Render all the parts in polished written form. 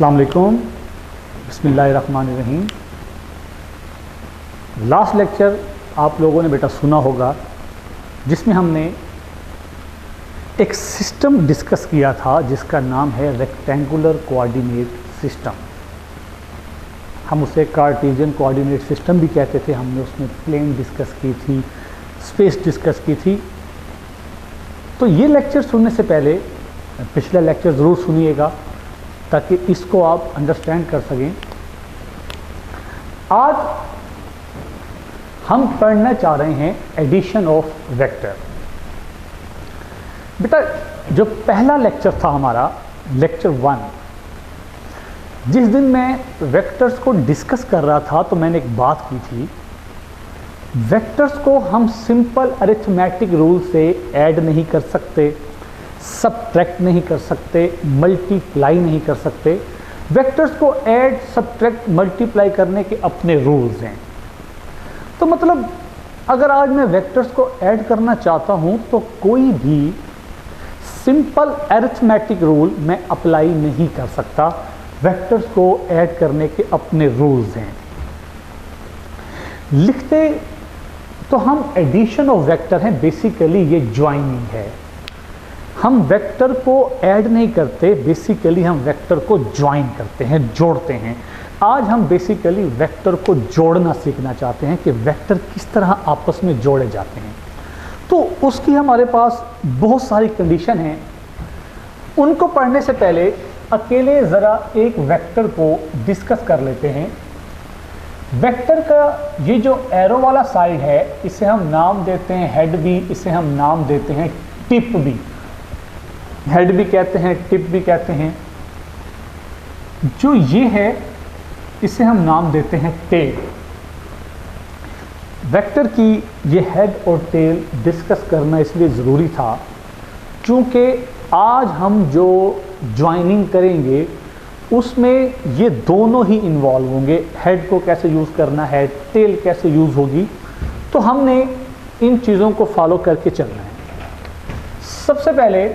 अस्सलाम वालेकुम, बिस्मिल्लाहिर्रहमानिर्रहीम। लास्ट लेक्चर आप लोगों ने बेटा सुना होगा जिसमें हमने एक सिस्टम डिस्कस किया था जिसका नाम है रेक्टेंगुलर कोऑर्डिनेट सिस्टम। हम उसे कार्टेशियन कोऑर्डिनेट सिस्टम भी कहते थे। हमने उसमें प्लेन डिस्कस की थी, स्पेस डिस्कस की थी। तो ये लेक्चर सुनने से पहले पिछला लेक्चर ज़रूर सुनिएगा ताकि इसको आप अंडरस्टैंड कर सकें। आज हम पढ़ना चाह रहे हैं एडिशन ऑफ वेक्टर। बेटा जो पहला लेक्चर था हमारा लेक्चर 1, जिस दिन मैं वेक्टर्स को डिस्कस कर रहा था तो मैंने एक बात की थी, वेक्टर्स को हम सिंपल अरिथमेटिक रूल से ऐड नहीं कर सकते, सब्ट्रैक्ट नहीं कर सकते, मल्टीप्लाई नहीं कर सकते। वेक्टर्स को ऐड, सब्ट्रैक्ट, मल्टीप्लाई करने के अपने रूल्स हैं। तो मतलब अगर आज मैं वेक्टर्स को ऐड करना चाहता हूं तो कोई भी सिंपल अरिथमेटिक रूल मैं अप्लाई नहीं कर सकता। वेक्टर्स को ऐड करने के अपने रूल्स हैं। लिखते तो हम एडिशन ऑफ वेक्टर हैं, बेसिकली ये ज्वाइनिंग है। हम वेक्टर को ऐड नहीं करते, बेसिकली हम वेक्टर को ज्वाइन करते हैं, जोड़ते हैं। आज हम बेसिकली वेक्टर को जोड़ना सीखना चाहते हैं कि वेक्टर किस तरह आपस में जोड़े जाते हैं। तो उसकी हमारे पास बहुत सारी कंडीशन हैं। उनको पढ़ने से पहले अकेले ज़रा एक वेक्टर को डिस्कस कर लेते हैं। वेक्टर का ये जो एरो वाला साइड है इसे हम नाम देते हैं हेड भी, इसे हम नाम देते हैं टिप भी। हेड भी कहते हैं, टिप भी कहते हैं। जो ये है इसे हम नाम देते हैं टेल। वेक्टर की ये हेड और टेल डिस्कस करना इसलिए ज़रूरी था क्योंकि आज हम जो ज्वाइनिंग करेंगे उसमें ये दोनों ही इन्वॉल्व होंगे। हेड को कैसे यूज़ करना है, टेल कैसे यूज़ होगी, तो हमने इन चीज़ों को फॉलो करके चलना है। सबसे पहले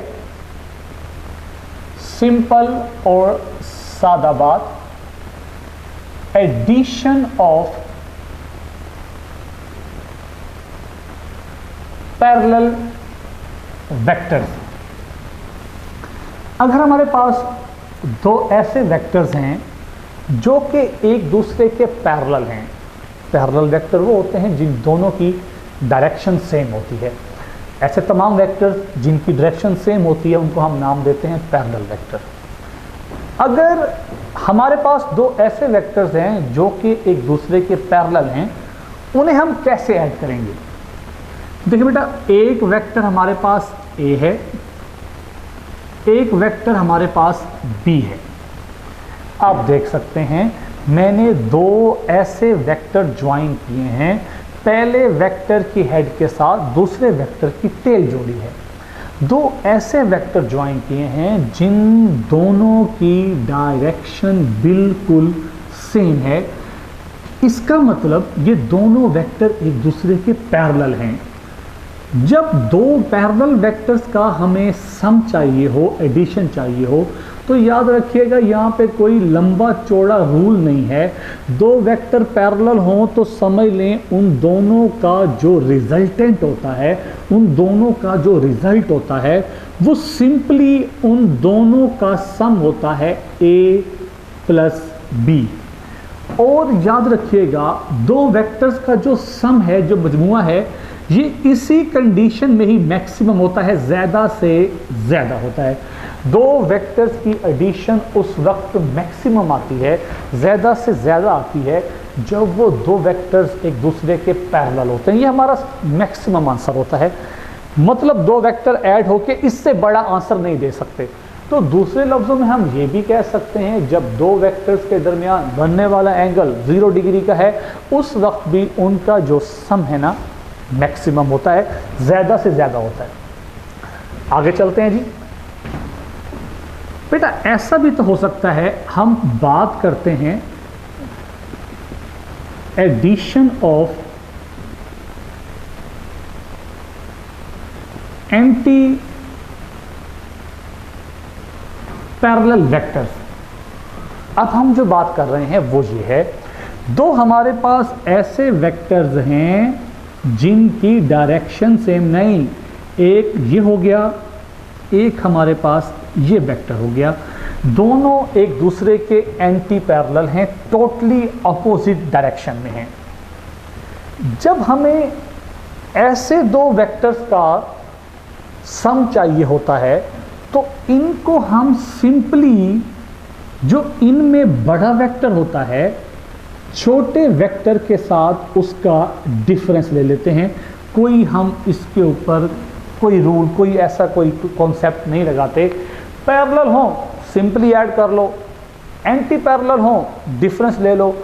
सिंपल और सादा बात, एडिशन ऑफ पैरेलल वेक्टर्स। अगर हमारे पास दो ऐसे वेक्टर्स हैं जो कि एक दूसरे के पैरेलल हैं, पैरेलल वेक्टर वो होते हैं जिन दोनों की डायरेक्शन सेम होती है। ऐसे तमाम वेक्टर्स जिनकी डायरेक्शन सेम होती है उनको हम नाम देते हैं पैरेलल वेक्टर। अगर हमारे पास दो ऐसे वेक्टर्स हैं जो कि एक दूसरे के पैरेलल हैं, उन्हें हम कैसे ऐड करेंगे? देखिए बेटा, एक वेक्टर हमारे पास ए है, एक वेक्टर हमारे पास बी है। आप देख सकते हैं मैंने दो ऐसे वेक्टर ज्वाइन किए हैं। पहले वेक्टर की हेड के साथ दूसरे वेक्टर की टेल जोड़ी है। दो ऐसे वेक्टर ज्वाइन किए हैं जिन दोनों की डायरेक्शन बिल्कुल सेम है। इसका मतलब ये दोनों वेक्टर एक दूसरे के पैरेलल हैं। जब दो पैरेलल वेक्टर्स का हमें सम चाहिए हो, एडिशन चाहिए हो, तो याद रखिएगा यहाँ पे कोई लंबा चौड़ा रूल नहीं है। दो वेक्टर पैरेलल हों तो समझ लें उन दोनों का जो रिजल्टेंट होता है, उन दोनों का जो रिजल्ट होता है वो सिंपली उन दोनों का सम होता है a प्लस बी। और याद रखिएगा दो वेक्टर्स का जो सम है, जो मजमुआ है, ये इसी कंडीशन में ही मैक्सिमम होता है, ज़्यादा से ज़्यादा होता है। दो वेक्टर्स की एडिशन उस वक्त मैक्सिमम आती है, ज़्यादा से ज़्यादा आती है जब वो दो वेक्टर्स एक दूसरे के पैरेलल होते हैं। ये हमारा मैक्सिमम आंसर होता है। मतलब दो वेक्टर ऐड होके इससे बड़ा आंसर नहीं दे सकते। तो दूसरे लफ्ज़ों में हम ये भी कह सकते हैं जब दो वेक्टर्स के दरमियान बनने वाला एंगल 0 डिग्री का है, उस वक्त भी उनका जो सम है ना मैक्सिमम होता है, ज़्यादा से ज़्यादा होता है। आगे चलते हैं जी। बेटा ऐसा भी तो हो सकता है, हम बात करते हैं addition of anti parallel vectors. अब हम जो बात कर रहे हैं वो ये है, दो हमारे पास ऐसे वेक्टर्स हैं जिनकी डायरेक्शन सेम नहीं, एक ये हो गया, एक हमारे पास ये वेक्टर हो गया, दोनों एक दूसरे के एंटी पैरेलल हैं, टोटली अपोजिट डायरेक्शन में हैं। जब हमें ऐसे दो वेक्टर्स का सम चाहिए होता है तो इनको हम सिंपली, जो इनमें बड़ा वेक्टर होता है, छोटे वेक्टर के साथ उसका डिफरेंस ले लेते हैं। कोई हम इसके ऊपर कोई रूल, कोई ऐसा कोई कॉन्सेप्ट नहीं लगाते। पैरेलल हो सिंपली ऐड कर लो, एंटी पैरेलल हो डिफरेंस ले लो।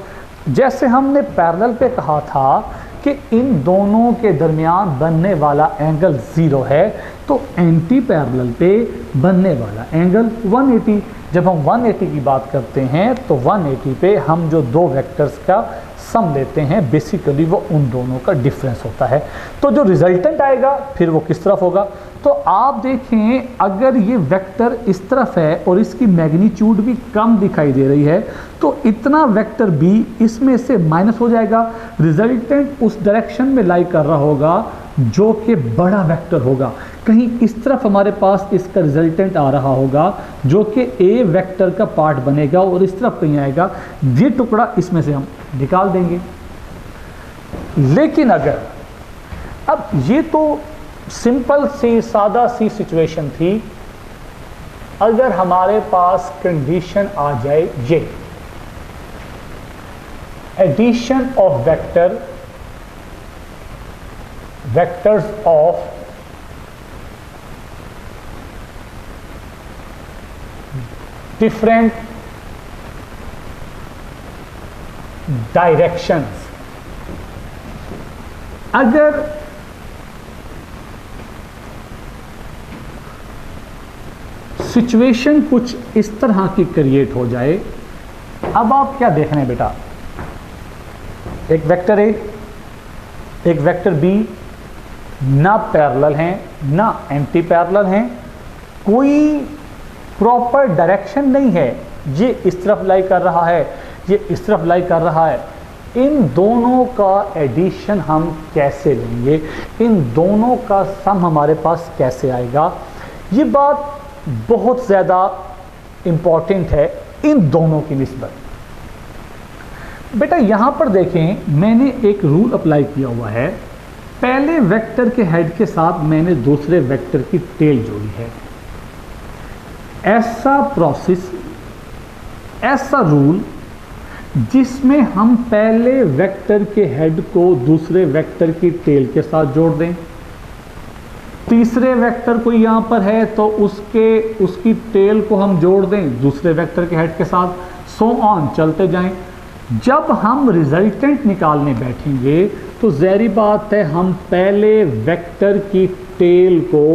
जैसे हमने पैरेलल पे कहा था कि इन दोनों के दरमियान बनने वाला एंगल 0 है, तो एंटी पैरेलल पे बनने वाला एंगल 180। जब हम 180 की बात करते हैं तो 180 पे हम जो दो वेक्टर्स का सम लेते हैं, बेसिकली वो उन दोनों का डिफरेंस होता है। तो जो रिजल्टेंट आएगा फिर वो किस तरफ होगा, तो आप देखें अगर ये वेक्टर इस तरफ है और इसकी मैग्नीट्यूड भी कम दिखाई दे रही है, तो इतना वेक्टर भी इसमें से माइनस हो जाएगा। रिजल्टेंट उस डायरेक्शन में लाई कर रहा होगा जो कि बड़ा वेक्टर होगा। कहीं इस तरफ हमारे पास इसका रिजल्टेंट आ रहा होगा जो कि ए वेक्टर का पार्ट बनेगा और इस तरफ कहीं आएगा, ये टुकड़ा इसमें से हम निकाल देंगे। लेकिन अगर, अब ये तो सिंपल सी सादा सी सिचुएशन थी, अगर हमारे पास कंडीशन आ जाए ये addition of vectors of different directions, अगर सिचुएशन कुछ इस तरह की क्रिएट हो जाए, अब आप क्या देख रहे हैं बेटा, एक वेक्टर ए एक वेक्टर बी ना पैरेलल हैं ना एंटी पैरेलल हैं, कोई प्रॉपर डायरेक्शन नहीं है, ये इस तरफ लाई कर रहा है, ये इस तरफ लाई कर रहा है। इन दोनों का एडिशन हम कैसे लेंगे, इन दोनों का सम हमारे पास कैसे आएगा, ये बात बहुत ज़्यादा इम्पॉर्टेंट है इन दोनों की निस्बत। बेटा यहाँ पर देखें, मैंने एक रूल अप्लाई किया हुआ है, पहले वेक्टर के हेड के साथ मैंने दूसरे वेक्टर की टेल जोड़ी है। ऐसा प्रोसेस, ऐसा रूल जिसमें हम पहले वेक्टर के हेड को दूसरे वेक्टर की टेल के साथ जोड़ दें, तीसरे वेक्टर कोई यहाँ पर है तो उसकी टेल को हम जोड़ दें दूसरे वेक्टर के हेड के साथ, सो ऑन चलते जाएं। जब हम रिजल्टेंट निकालने बैठेंगे तो ज़ाहिर बात है हम पहले वेक्टर की टेल को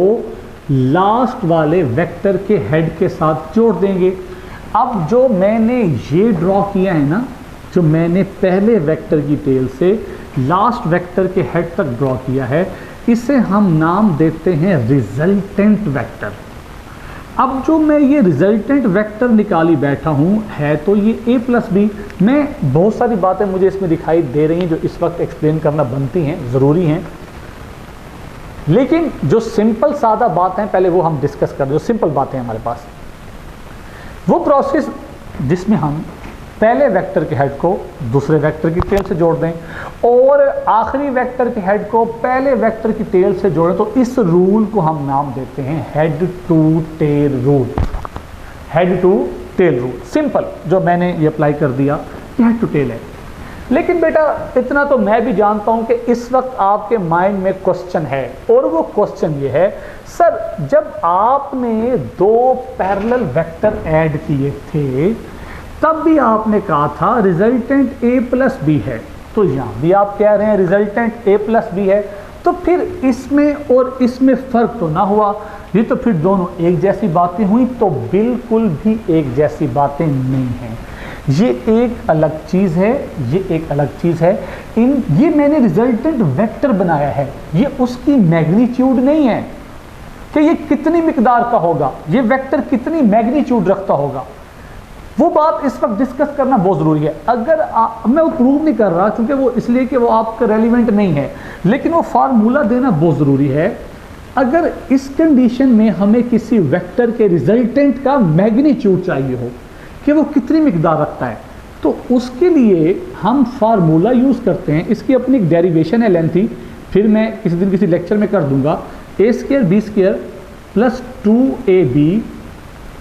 लास्ट वाले वेक्टर के हेड के साथ जोड़ देंगे। अब जो मैंने ये ड्रॉ किया है ना, जो मैंने पहले वेक्टर की टेल से लास्ट वेक्टर के हेड तक ड्रॉ किया है, इसे हम नाम देते हैं रिजल्टेंट वेक्टर। अब जो मैं ये रिजल्टेंट वेक्टर निकाली बैठा हूँ है तो ये a प्लस बी। मैं बहुत सारी बातें मुझे इसमें दिखाई दे रही हैं जो इस वक्त एक्सप्लेन करना बनती हैं, ज़रूरी हैं, लेकिन जो सिंपल सादा बात है पहले वो हम डिस्कस कर, जो सिंपल बातें हैं हमारे पास, वो प्रोसेस जिसमें हम पहले वेक्टर के हेड को दूसरे वेक्टर की टेल से जोड़ दें और आखिरी वेक्टर के हेड को पहले वेक्टर की टेल से जोड़ें, तो इस रूल को हम नाम देते हैं head to tail rule. Head to tail rule simple जो मैंने ये अप्लाई कर दिया, ये हेड टू टेल है। लेकिन बेटा इतना तो मैं भी जानता हूं कि इस वक्त आपके माइंड में क्वेश्चन है, और वो क्वेश्चन ये है, सर जब आपने दो पैरेलल वेक्टर ऐड किए थे तब भी आपने कहा था रिजल्टेंट a प्लस बी है, तो यहाँ भी आप कह रहे हैं रिजल्टेंट a प्लस बी है, तो फिर इसमें और इसमें फ़र्क तो ना हुआ, ये तो फिर दोनों एक जैसी बातें हुई, तो बिल्कुल भी एक जैसी बातें नहीं हैं। ये एक अलग चीज़ है, ये एक अलग चीज़ है। ये मैंने रिजल्टेंट वेक्टर बनाया है, ये उसकी मैग्नीट्यूड नहीं है कि ये कितनी मिकदार का होगा, ये वेक्टर कितनी मैग्नीट्यूड रखता होगा। वो बात इस वक्त डिस्कस करना बहुत ज़रूरी है। अगर मैं वो प्रूव नहीं कर रहा क्योंकि वो इसलिए कि वो आपका रेलिवेंट नहीं है, लेकिन वो फार्मूला देना बहुत ज़रूरी है। अगर इस कंडीशन में हमें किसी वेक्टर के रिजल्टेंट का मैग्नीट्यूड चाहिए हो कि वो कितनी मिकदार रखता है, तो उसके लिए हम फार्मूला यूज़ करते हैं। इसकी अपनी एक डेरिवेशन है लेंथी, फिर मैं किसी दिन किसी लेक्चर में कर दूंगा। A square B square plus 2ab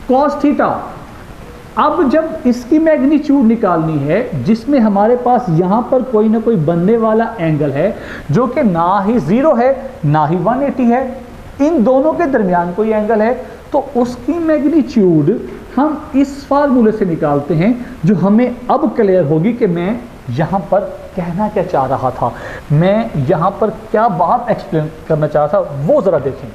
cos theta. अब जब इसकी मैग्नीट्यूड निकालनी है, जिसमें हमारे पास यहाँ पर कोई ना कोई बनने वाला एंगल है जो कि ना ही 0 है ना ही 180 है, इन दोनों के दरमियान कोई एंगल है, तो उसकी मैग्नीट्यूड हम इस फार्मूले से निकालते हैं, जो हमें अब क्लियर होगी कि मैं यहाँ पर कहना क्या चाह रहा था, मैं यहाँ पर क्या बात एक्सप्लेन करना चाह रहा था, वो ज़रा देखें।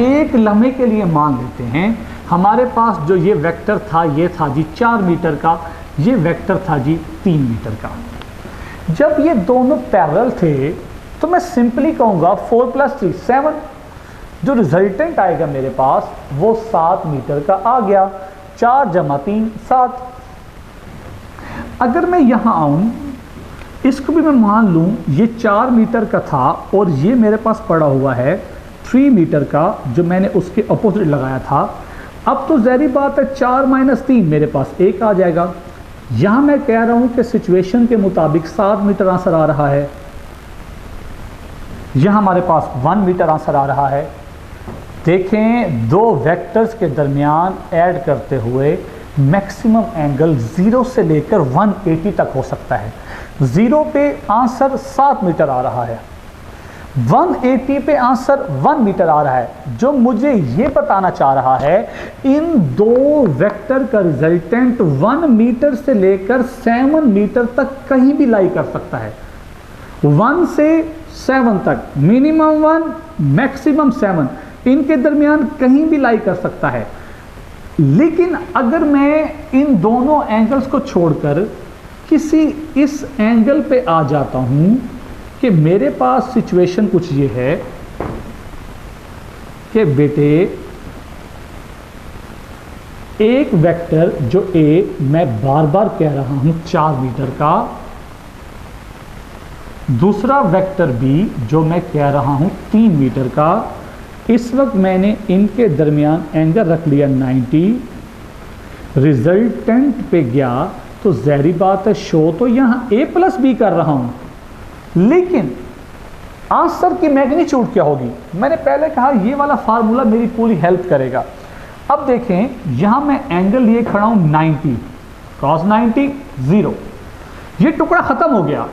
एक लम्हे के लिए मान लेते हैं हमारे पास जो ये वेक्टर था, ये था जी 4 मीटर का, ये वेक्टर था जी 3 मीटर का। जब ये दोनों पैरेलल थे तो मैं सिंपली कहूँगा 4 + 3 7, जो रिजल्टेंट आएगा मेरे पास वो 7 मीटर का आ गया। 4 + 3 7। अगर मैं यहाँ आऊँ, इसको भी मैं मान लूँ ये 4 मीटर का था और ये मेरे पास पड़ा हुआ है 3 मीटर का, जो मैंने उसके अपोजिट लगाया था। अब तो ज़ाहिर बात है 4 - 3 मेरे पास 1 आ जाएगा। यहाँ मैं कह रहा हूँ कि सिचुएशन के मुताबिक 7 मीटर आंसर आ रहा है, यहाँ हमारे पास 1 मीटर आंसर आ रहा है। देखें, दो वेक्टर्स के दरमियान ऐड करते हुए मैक्सिमम एंगल 0 से लेकर 180 तक हो सकता है। 0 पे आंसर 7 मीटर आ रहा है, 180 पे आंसर 1 मीटर आ रहा है, जो मुझे ये बताना चाह रहा है इन दो वेक्टर का रिजल्टेंट 1 मीटर से लेकर 7 मीटर तक कहीं भी लाई कर सकता है। 1 से 7 तक, मिनिमम 1 मैक्सिमम 7, इनके दरमियान कहीं भी लाई कर सकता है। लेकिन अगर मैं इन दोनों एंगल्स को छोड़कर किसी इस एंगल पे आ जाता हूं कि मेरे पास सिचुएशन कुछ ये है कि बेटे एक वेक्टर जो A मैं बार बार कह रहा हूं 4 मीटर का, दूसरा वेक्टर B जो मैं कह रहा हूं 3 मीटर का। इस वक्त मैंने इनके दरमियान एंगल रख लिया 90, रिजल्टेंट पे गया तो ज़ाहिर बात है शो तो यहाँ A + B कर रहा हूं, लेकिन आंसर की मैग्नीट्यूड क्या होगी? मैंने पहले कहा ये वाला फार्मूला मेरी पूरी हेल्प करेगा। अब देखें, यहां मैं एंगल लिए खड़ा हूं 90, cos 90 0, ये टुकड़ा खत्म हो गया।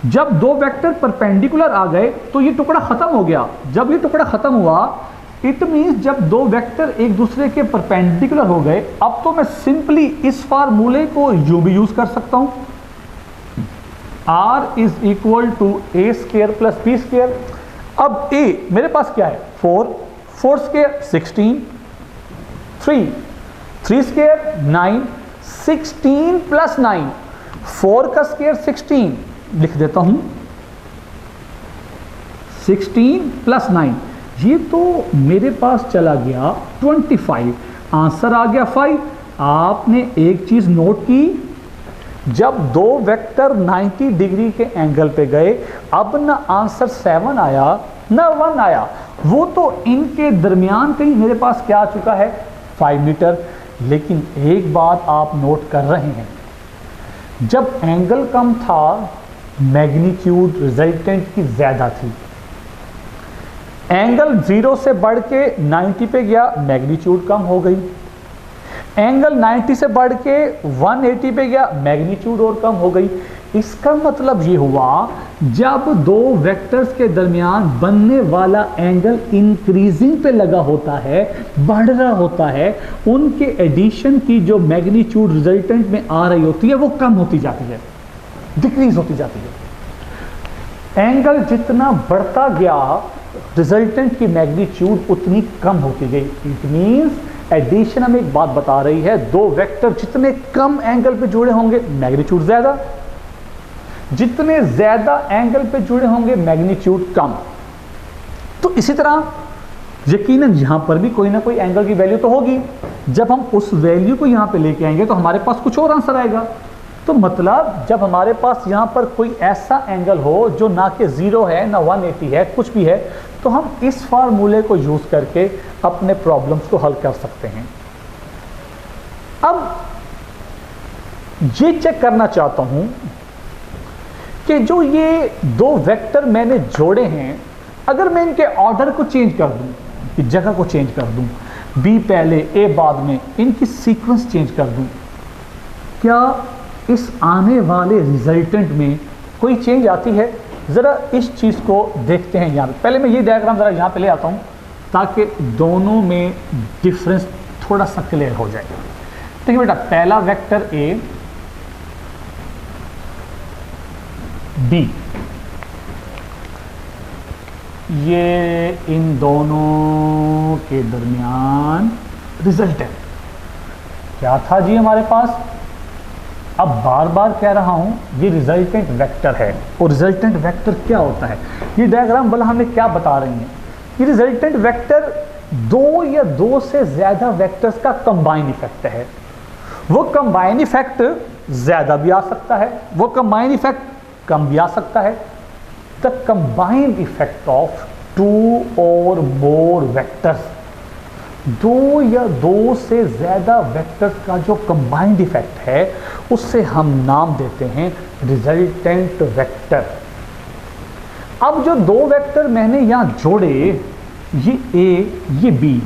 जब दो वेक्टर परपेंडिकुलर आ गए तो ये टुकड़ा खत्म हो गया। जब ये टुकड़ा खत्म हुआ, इट मीन्स जब दो वेक्टर एक दूसरे के परपेंडिकुलर हो गए, अब तो मैं सिंपली इस फार्मूले को यूं भी यूज कर सकता हूं, R = A² + B²। अब A मेरे पास क्या है 4, 4² 16, 3² 9, 16 + 9, 4 का स्क्वायर 16 लिख देता हूं, 16 + 9, ये तो मेरे पास चला गया 25, आंसर आ गया 5। आपने एक चीज नोट की, जब दो वेक्टर 90 डिग्री के एंगल पे गए, अब ना आंसर 7 आया ना 1 आया, वो तो इनके दरमियान कहीं मेरे पास क्या आ चुका है 5 मीटर। लेकिन एक बात आप नोट कर रहे हैं, जब एंगल कम था मैग्नीट्यूड रिजल्टेंट की ज्यादा थी। एंगल 0 से बढ़ के 90 पे गया, मैग्नीट्यूड कम हो गई। एंगल 90 से बढ़ के 180 पे गया, मैग्नीट्यूड और कम हो गई। इसका मतलब ये हुआ, जब दो वेक्टर्स के दरमियान बनने वाला एंगल इंक्रीजिंग पे लगा होता है, बढ़ रहा होता है, उनके एडिशन की जो मैग्नीट्यूड रिजल्टेंट में आ रही होती है वो कम होती जाती है, डिक्रीज होती जाती है। एंगल जितना बढ़ता गया, रिजल्टेंट की मैग्नीट्यूड उतनी कम होती गई। इट मीन्स एडिशन हमें एक बात बता रही है, दो वेक्टर जितने कम एंगल पे जुड़े होंगे मैग्नीट्यूड ज्यादा, जितने ज्यादा एंगल पे जुड़े होंगे मैग्नीट्यूड कम। तो इसी तरह यकीनन यहाँ पर भी कोई ना कोई एंगल की वैल्यू तो होगी। जब हम उस वैल्यू को यहाँ पे लेके आएंगे तो हमारे पास कुछ और आंसर आएगा। तो मतलब जब हमारे पास यहाँ पर कोई ऐसा एंगल हो जो ना कि 0 है ना 180 है, कुछ भी है, तो हम इस फार्मूले को यूज करके अपने प्रॉब्लम्स को हल कर सकते हैं। अब ये चेक करना चाहता हूं कि जो ये दो वेक्टर मैंने जोड़े हैं, अगर मैं इनके ऑर्डर को चेंज कर दूं, इनकी जगह को चेंज कर दूं, बी पहले ए बाद में, इनकी सीक्वेंस चेंज कर दूं, क्या इस आने वाले रिजल्टेंट में कोई चेंज आती है? ज़रा इस चीज़ को देखते हैं। यहाँ पहले मैं ये डायग्राम ज़रा यहाँ पे ले आता हूँ ताकि दोनों में डिफरेंस थोड़ा सा क्लियर हो जाए। देखिए बेटा, पहला वेक्टर ए, बी, ये इन दोनों के दरमियान रिजल्टेंट क्या था जी हमारे पास? अब बार बार कह रहा हूं ये रिजल्टेंट वेक्टर है। और रिजल्टेंट वेक्टर क्या होता है? ये डायग्राम वाला हमें क्या बता रही है? ये रिजल्टेंट वेक्टर दो या दो से ज्यादा वेक्टर्स का कंबाइन इफेक्ट है। वो कंबाइन इफेक्ट ज्यादा भी आ सकता है, वो कंबाइन इफेक्ट कम भी आ सकता है। द कंबाइंड इफेक्ट ऑफ 2 और मोर वेक्टर्स, दो या दो से ज्यादा वेक्टर्स का जो कंबाइंड इफेक्ट है उससे हम नाम देते हैं रिजल्टेंट वेक्टर। अब जो दो वेक्टर मैंने यहां जोड़े, ये ए, ये बी,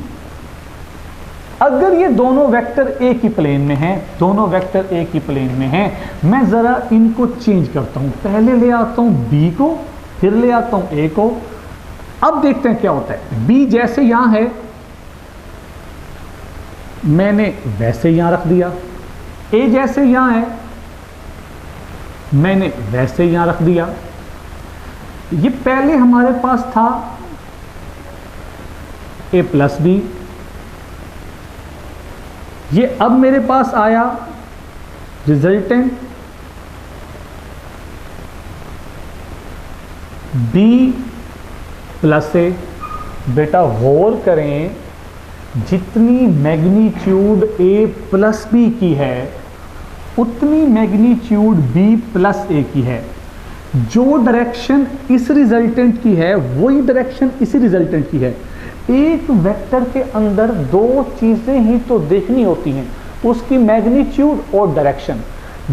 अगर ये दोनों वेक्टर एक ही प्लेन में हैं, दोनों वेक्टर एक ही प्लेन में हैं, मैं जरा इनको चेंज करता हूं। पहले ले आता हूं बी को, फिर ले आता हूं ए को। अब देखते हैं क्या होता है। बी जैसे यहां है मैंने वैसे यहां रख दिया, ए जैसे यहां है मैंने वैसे यहां रख दिया। ये पहले हमारे पास था ए प्लस बी, ये अब मेरे पास आया रिजल्टेंट बी प्लस ए। बेटा गौर करें, जितनी मैग्नीट्यूड ए प्लस बी की है उतनी मैग्नीट्यूड बी प्लस ए की है। जो डायरेक्शन इस रिजल्टेंट की है वही डायरेक्शन इसी रिजल्टेंट की है। एक वेक्टर के अंदर दो चीजें ही तो देखनी होती हैं, उसकी मैग्नीट्यूड और डायरेक्शन।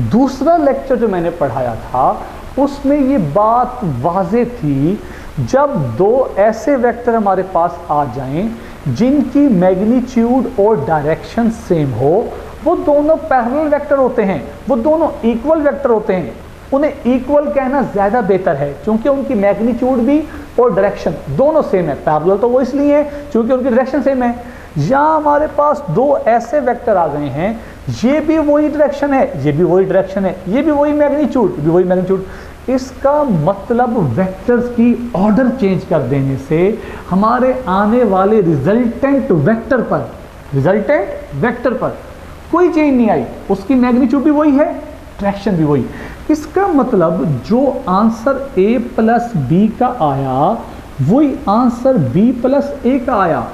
दूसरा लेक्चर जो मैंने पढ़ाया था उसमें ये बात वाज़ेह थी, जब दो ऐसे वेक्टर हमारे पास आ जाएं जिनकी मैग्नीट्यूड और डायरेक्शन सेम हो, वो दोनों पैरेलल वेक्टर होते हैं, वो दोनों इक्वल वेक्टर होते हैं। उन्हें इक्वल कहना ज़्यादा बेहतर है क्योंकि उनकी मैग्नीट्यूड भी और डायरेक्शन दोनों सेम है। पैरेलल तो वो इसलिए है क्योंकि उनकी डायरेक्शन सेम है। यहाँ हमारे पास दो ऐसे वेक्टर आ गए हैं, ये भी वही डायरेक्शन है, ये भी वही डायरेक्शन है, ये भी वही मैग्नीट्यूड, भी वही मैग्नीट्यूड। इसका मतलब वेक्टर्स की ऑर्डर चेंज कर देने से हमारे आने वाले रिजल्टेंट वेक्टर पर कोई चेंज नहीं आई, उसकी मैग्नीट्यूड भी वही है, डायरेक्शन भी वही। इसका मतलब जो आंसर ए प्लस बी का आया वही आंसर बी प्लस ए का आया।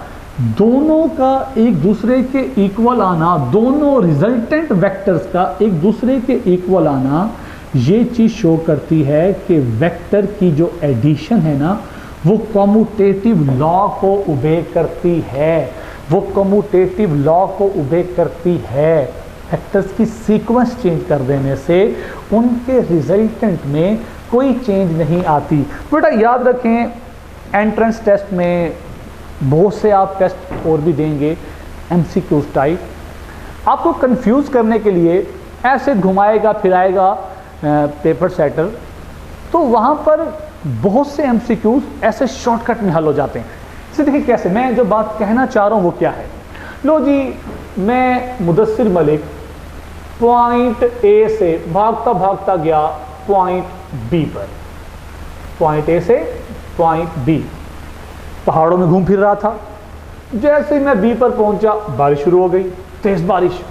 दोनों का एक दूसरे के इक्वल आना, दोनों रिजल्टेंट वेक्टर्स का एक दूसरे के इक्वल आना, ये चीज शो करती है कि वेक्टर की जो एडिशन है ना वो कम्यूटेटिव लॉ को ओबे करती है, वो कम्यूटेटिव लॉ को ओबे करती है। वेक्टर्स की सीक्वेंस चेंज कर देने से उनके रिजल्टेंट में कोई चेंज नहीं आती। बेटा याद रखें, एंट्रेंस टेस्ट में बहुत से आप टेस्ट और भी देंगे एमसीक्यूज टाइप, आपको कंफ्यूज करने के लिए ऐसे घुमाएगा फिराएगा पेपर सेटर, तो वहाँ पर बहुत से एमसीक्यूज ऐसे शॉर्टकट में हल हो जाते हैं। इसे देखिए कैसे, मैं जो बात कहना चाह रहा हूँ वो क्या है। लो जी, मैं मुदस्सिर मलिक पॉइंट ए से भागता भागता गया पॉइंट बी पर, पॉइंट ए से पॉइंट बी, पहाड़ों में घूम फिर रहा था। जैसे मैं बी पर पहुंचा बारिश शुरू हो गई, तेज बारिश।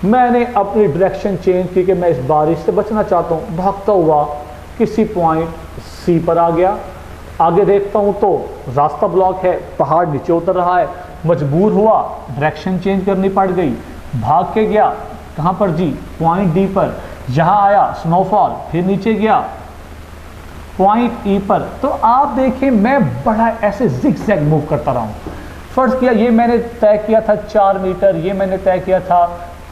मैंने अपनी डायरेक्शन चेंज की कि मैं इस बारिश से बचना चाहता हूँ, भागता हुआ किसी पॉइंट सी पर आ गया। आगे देखता हूँ तो रास्ता ब्लॉक है, पहाड़ नीचे उतर रहा है, मजबूर हुआ, डायरेक्शन चेंज करनी पड़ गई, भाग के गया कहाँ पर जी, पॉइंट डी पर, यहाँ आया स्नोफॉल, फिर नीचे गया पॉइंट ई पर। तो आप देखिए मैं बड़ा ऐसे जिग-जैग मूव करता रहा हूँ। फर्स्ट किया, ये मैंने तय किया था 4 मीटर, ये मैंने तय किया था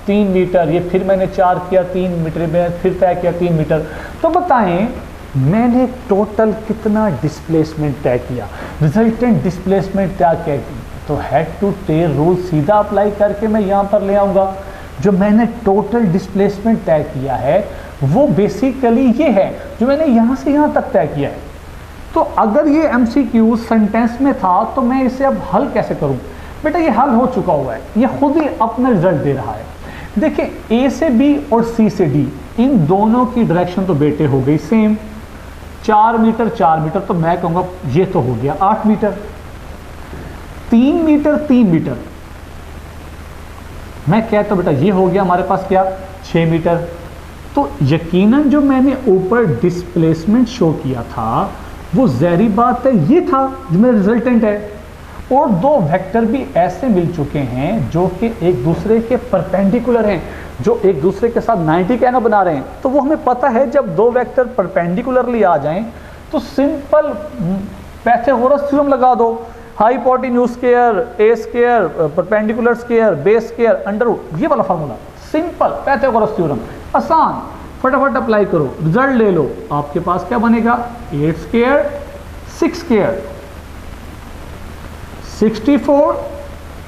3 मीटर, ये फिर मैंने 4 किया 3 मीटर में, फिर तय किया 3 मीटर। तो बताएं मैंने टोटल कितना डिस्प्लेसमेंट तय किया, रिजल्टेंट डिस्प्लेसमेंट तय किया। तो हेड टू टेल रूल सीधा अप्लाई करके मैं यहाँ पर ले आऊँगा। जो मैंने टोटल डिस्प्लेसमेंट तय किया है वो बेसिकली ये है जो मैंने यहाँ से यहाँ तक तय किया है। तो अगर ये MCQ सेंटेंस में था तो मैं इसे अब हल कैसे करूँ? बेटा ये हल हो चुका हुआ है, ये खुद ही अपना रिजल्ट दे रहा है। देखिए A से B और C से D इन दोनों की डायरेक्शन तो बेटे हो गई सेम, 4 मीटर 4 मीटर, तो मैं कहूँगा ये तो हो गया 8 मीटर। 3 मीटर 3 मीटर, मैं कहता हूँ बेटा ये हो गया हमारे पास क्या 6 मीटर। तो यकीनन जो मैंने ऊपर डिस्प्लेसमेंट शो किया था वो ज़ाहिर बात है ये था जो मेरा रिजल्टेंट है। और दो वेक्टर भी ऐसे मिल चुके हैं जो कि एक दूसरे के परपेंडिकुलर हैं, जो एक दूसरे के साथ 90 का एंगल बना रहे हैं। तो वो हमें पता है जब दो वेक्टर परपेंडिकुलरली आ जाएं तो सिंपल पाइथागोरस थ्योरम लगा दो, hypotenuse square A square perpendicular square base square under root, ये वाला फार्मूला सिंपल पाइथागोरस थ्योरम, आसान, फटाफट अप्लाई करो, रिजल्ट ले लो। आपके पास क्या बनेगा 8 स्क्वायर 6 स्क्वायर 64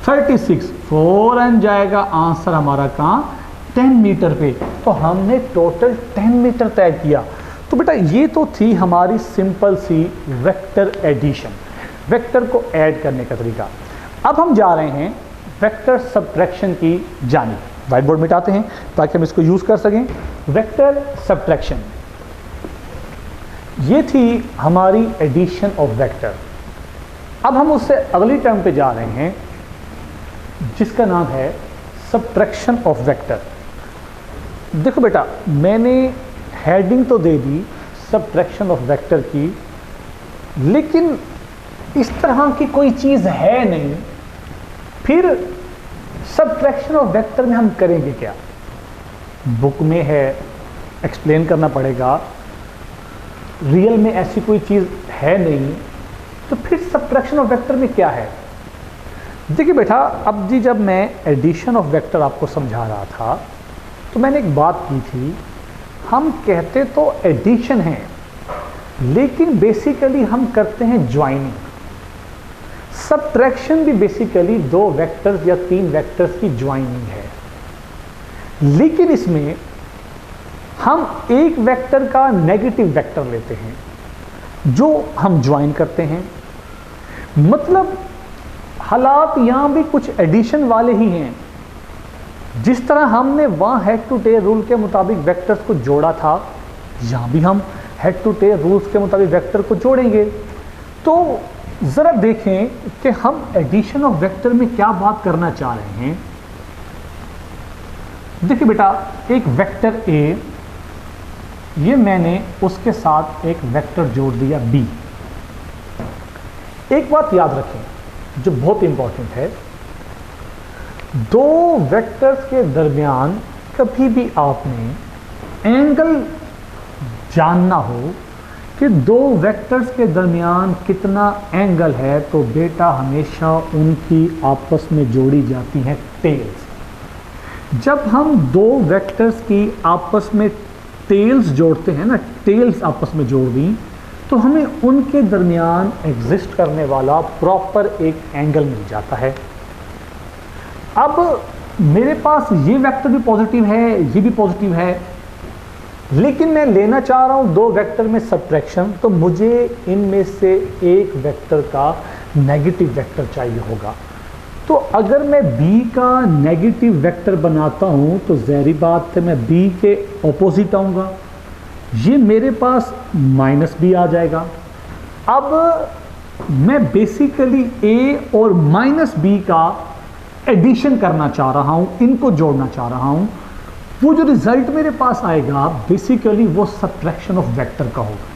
36 4 एन जाएगा आंसर हमारा कहाँ 10 मीटर पे। तो हमने टोटल 10 मीटर तय किया। तो बेटा ये तो थी हमारी simple C vector addition, vector को ऐड करने का तरीका। अब हम जा रहे हैं वेक्टर सब्ट्रैक्शन की जानिब। व्हाइट बोर्ड मिटाते हैं ताकि हम इसको यूज कर सकें। वेक्टर सब्ट्रैक्शन, ये थी हमारी एडिशन ऑफ वेक्टर। अब हम उससे अगली टर्म पे जा रहे हैं जिसका नाम है सब्ट्रैक्शन ऑफ वेक्टर। देखो बेटा मैंने हेडिंग तो दे दी सब्ट्रैक्शन ऑफ वेक्टर की, लेकिन इस तरह की कोई चीज़ है नहीं। फिर सब्ट्रैक्शन ऑफ वेक्टर में हम करेंगे क्या? बुक में है, एक्सप्लेन करना पड़ेगा, रियल में ऐसी कोई चीज़ है नहीं। तो फिर सब्ट्रैक्शन ऑफ वेक्टर में क्या है? देखिए बेटा अब जी जब मैं एडिशन ऑफ वेक्टर आपको समझा रहा था तो मैंने एक बात की थी, हम कहते तो एडिशन है लेकिन बेसिकली हम करते हैं ज्वाइनिंग। सब्ट्रैक्शन भी बेसिकली 2 वेक्टर्स या 3 वेक्टर्स की ज्वाइनिंग है, लेकिन इसमें हम एक वेक्टर का नेगेटिव वेक्टर लेते हैं जो हम ज्वाइन करते हैं। मतलब हालात यहां भी कुछ एडिशन वाले ही हैं। जिस तरह हमने वहां हेड टू टेल रूल के मुताबिक वेक्टर्स को जोड़ा था, यहां भी हम हेड टू टेल रूल्स के मुताबिक वेक्टर को जोड़ेंगे। तो जरा देखें कि हम एडिशन ऑफ वेक्टर में क्या बात करना चाह रहे हैं। देखिए बेटा एक वेक्टर ए, ये मैंने उसके साथ एक वेक्टर जोड़ दिया बी। एक बात याद रखें जो बहुत इंपॉर्टेंट है, 2 वेक्टर्स के दरमियान कभी भी आपने एंगल जानना हो कि 2 वेक्टर्स के दरमियान कितना एंगल है, तो बेटा हमेशा उनकी आपस में जोड़ी जाती हैं टेल्स। जब हम 2 वेक्टर्स की आपस में टेल्स जोड़ते हैं ना, टेल्स आपस में जोड़ दी, तो हमें उनके दरमियान एग्जिस्ट करने वाला प्रॉपर एक एंगल मिल जाता है। अब मेरे पास ये वेक्टर भी पॉजिटिव है, ये भी पॉजिटिव है, लेकिन मैं लेना चाह रहा हूं 2 वेक्टर में सब्ट्रैक्शन, तो मुझे इनमें से एक वेक्टर का नेगेटिव वेक्टर चाहिए होगा। तो अगर मैं b का नेगेटिव वेक्टर बनाता हूं तो ज़ाहिर बात है मैं b के ऑपोजिट आऊंगा, ये मेरे पास -b आ जाएगा। अब मैं बेसिकली a और -b का एडिशन करना चाह रहा हूं, इनको जोड़ना चाह रहा हूं। वो जो रिजल्ट मेरे पास आएगा बेसिकली वो सब्ट्रैक्शन ऑफ वेक्टर का होगा।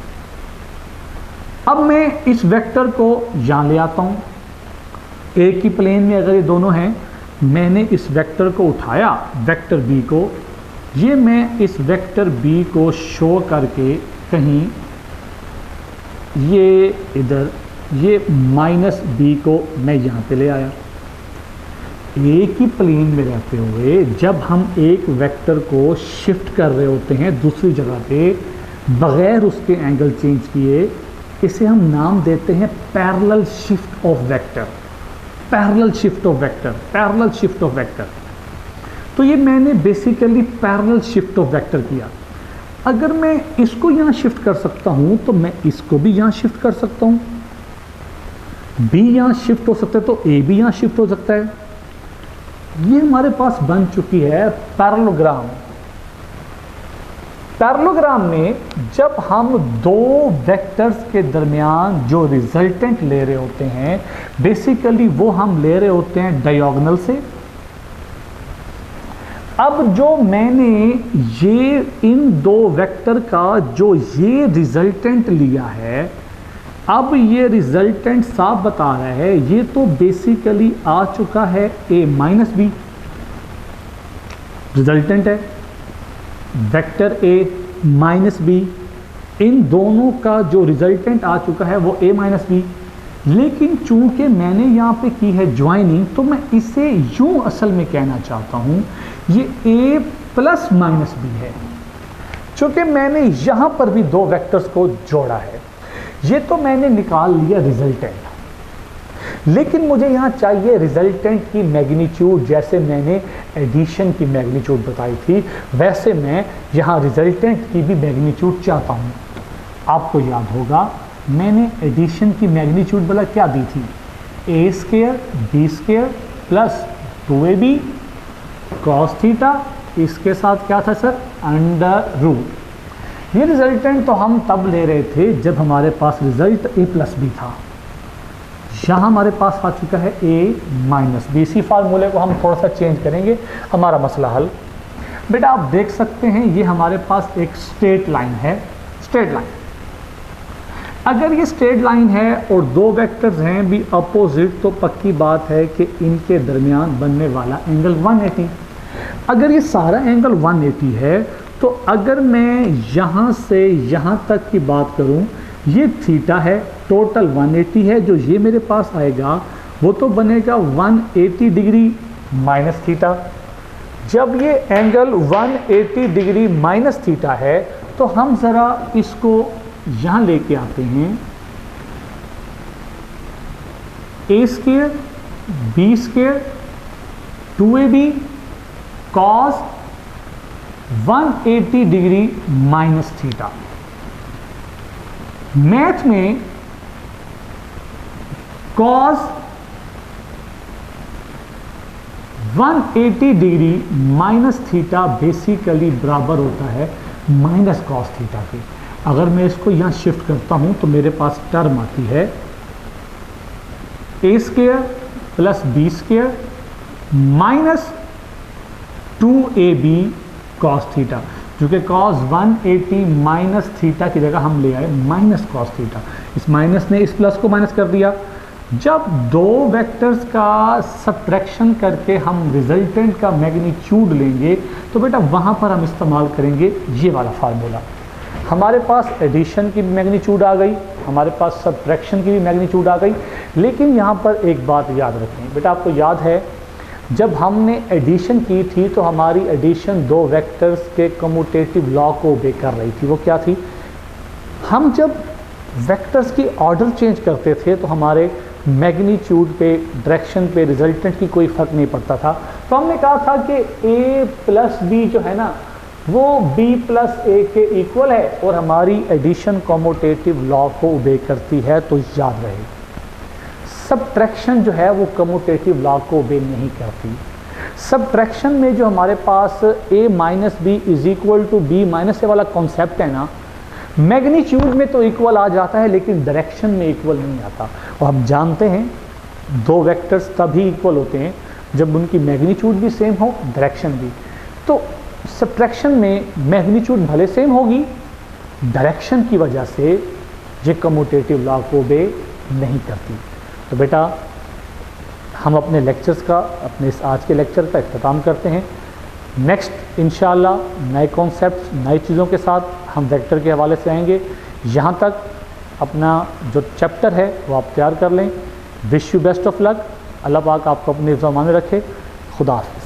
अब मैं इस वेक्टर को यहाँ ले आता हूँ, एक ही प्लेन में अगर ये दोनों हैं, मैंने इस वेक्टर को उठाया, वेक्टर बी को, ये मैं इस वेक्टर बी को शो करके कहीं ये इधर, ये माइनस बी को मैं यहाँ पे ले आया। एक ही प्लेन में रहते हुए जब हम एक वेक्टर को शिफ्ट कर रहे होते हैं दूसरी जगह पे बगैर उसके एंगल चेंज किए, इसे हम नाम देते हैं parallel shift of vector, parallel shift of vector, parallel shift of vector. तो ये मैंने basically parallel shift of vector किया। अगर मैं इसको यहाँ शिफ्ट कर सकता हूँ तो मैं इसको भी यहाँ शिफ्ट कर सकता हूँ, बी यहाँ शिफ्ट हो सकता है तो ए भी यहाँ शिफ्ट हो सकता है। ये हमारे पास बन चुकी है पैरेललोग्राम। पैरेललोग्राम में जब हम दो वेक्टर्स के दरमियान जो रिजल्टेंट ले रहे होते हैं, बेसिकली वो हम ले रहे होते हैं डायगोनल से। अब जो मैंने ये इन दो वेक्टर का जो ये रिजल्टेंट लिया है, अब ये रिजल्टेंट साफ बता रहा है ये तो बेसिकली आ चुका है ए माइनस बी, रिजल्टेंट है वेक्टर ए माइनस बी, इन दोनों का जो रिजल्टेंट आ चुका है वो ए माइनस बी। लेकिन चूंकि मैंने यहाँ पे की है ज्वाइनिंग, तो मैं इसे यूं असल में कहना चाहता हूँ ये ए प्लस माइनस बी है। चूंकि मैंने यहाँ पर भी दो वेक्टर्स को जोड़ा है, ये तो मैंने निकाल लिया रिजल्टेंट, लेकिन मुझे यहाँ चाहिए रिजल्टेंट की मैग्नीट्यूड। जैसे मैंने एडिशन की मैग्नीट्यूड बताई थी, वैसे मैं यहाँ रिजल्टेंट की भी मैग्नीट्यूड चाहता हूँ। आपको याद होगा मैंने एडिशन की मैग्नीट्यूड बोला क्या दी थी, A square B square plus 2ab cos theta, इसके साथ क्या था सर, अंडर रूट। ये रिजल्टेंट तो हम तब ले रहे थे जब हमारे पास रिजल्ट ए प्लस बी था। यहाँ हमारे पास आ चुका है ए माइनस बी। इसी फार्मूले को हम थोड़ा सा चेंज करेंगे, हमारा मसला हल। बेटा आप देख सकते हैं ये हमारे पास एक स्ट्रेट लाइन है, स्ट्रेट लाइन। अगर ये स्ट्रेट लाइन है और दो वेक्टर्स हैं भी अपोजिट, तो पक्की बात है कि इनके दरमियान बनने वाला एंगल 180। अगर ये सारा एंगल 180 है, तो अगर मैं यहाँ से यहाँ तक की बात करूँ, ये थीटा है, टोटल 180 है, जो ये मेरे पास आएगा वो तो बनेगा 180 डिग्री माइनस थीटा। जब ये एंगल 180 डिग्री माइनस थीटा है, तो हम ज़रा इसको यहाँ लेके आते हैं, a square B square 2ab cos 180 degree minus theta. Math में cos 180 degree minus theta basically बराबर होता है माइनस कॉस थीटा के। अगर मैं इसको यहाँ शिफ्ट करता हूँ तो मेरे पास टर्म आती है a square plus b square minus 2ab cos theta, जो कि कॉस 180 माइनस थीटा की जगह हम ले आए माइनस कॉस थीटा। इस माइनस ने इस प्लस को माइनस कर दिया। जब दो वेक्टर्स का सब्ट्रैक्शन करके हम रिजल्टेंट का मैग्नीट्यूड लेंगे, तो बेटा वहाँ पर हम इस्तेमाल करेंगे ये वाला फार्मूला। हमारे पास एडिशन की मैग्नीट्यूड आ गई, हमारे पास सब्ट्रैक्शन की भी मैग्नीट्यूड आ गई। लेकिन यहाँ पर एक बात याद रखें बेटा, आपको याद है जब हमने एडिशन की थी तो हमारी एडिशन दो वेक्टर्स के कम्यूटेटिव लॉ को ओबे कर रही थी। वो क्या थी, हम जब वेक्टर्स की ऑर्डर चेंज करते थे तो हमारे मैग्नीट्यूड पे, डायरेक्शन पे, रिजल्टेंट की कोई फ़र्क नहीं पड़ता था। तो हमने कहा था कि ए प्लस बी जो है ना वो बी प्लस ए के इक्वल है और हमारी एडिशन कम्यूटेटिव लॉ को ओबे करती है। तो याद रहे सब्ट्रैक्शन जो है वो कम्यूटेटिव लॉ को ओबे नहीं करती। सब्ट्रैक्शन में जो हमारे पास a minus b is equal to b minus a वाला कॉन्सेप्ट है ना, मैग्नीट्यूड में तो इक्वल आ जाता है लेकिन डायरेक्शन में इक्वल नहीं आता। और हम जानते हैं दो वेक्टर्स तभी इक्वल होते हैं जब उनकी मैग्नीट्यूड भी सेम हो, डायरेक्शन भी। तो सब्ट्रैक्शन में मैग्नीट्यूड भले सेम होगी, डायरेक्शन की वजह से ये कम्यूटेटिव लॉ को ओबे नहीं करती। तो बेटा हम अपने लेक्चर्स का, अपने इस आज के लेक्चर का इख्तिताम करते हैं। नेक्स्ट इंशाअल्लाह नए कॉन्सेप्ट, नई चीज़ों के साथ हम वेक्टर के हवाले से आएंगे। यहाँ तक अपना जो चैप्टर है वो आप तैयार कर लें। Wish you best of luck. अल्लाह पाक आपको अपने ज़माने रखे। खुदा हाफ़िज़।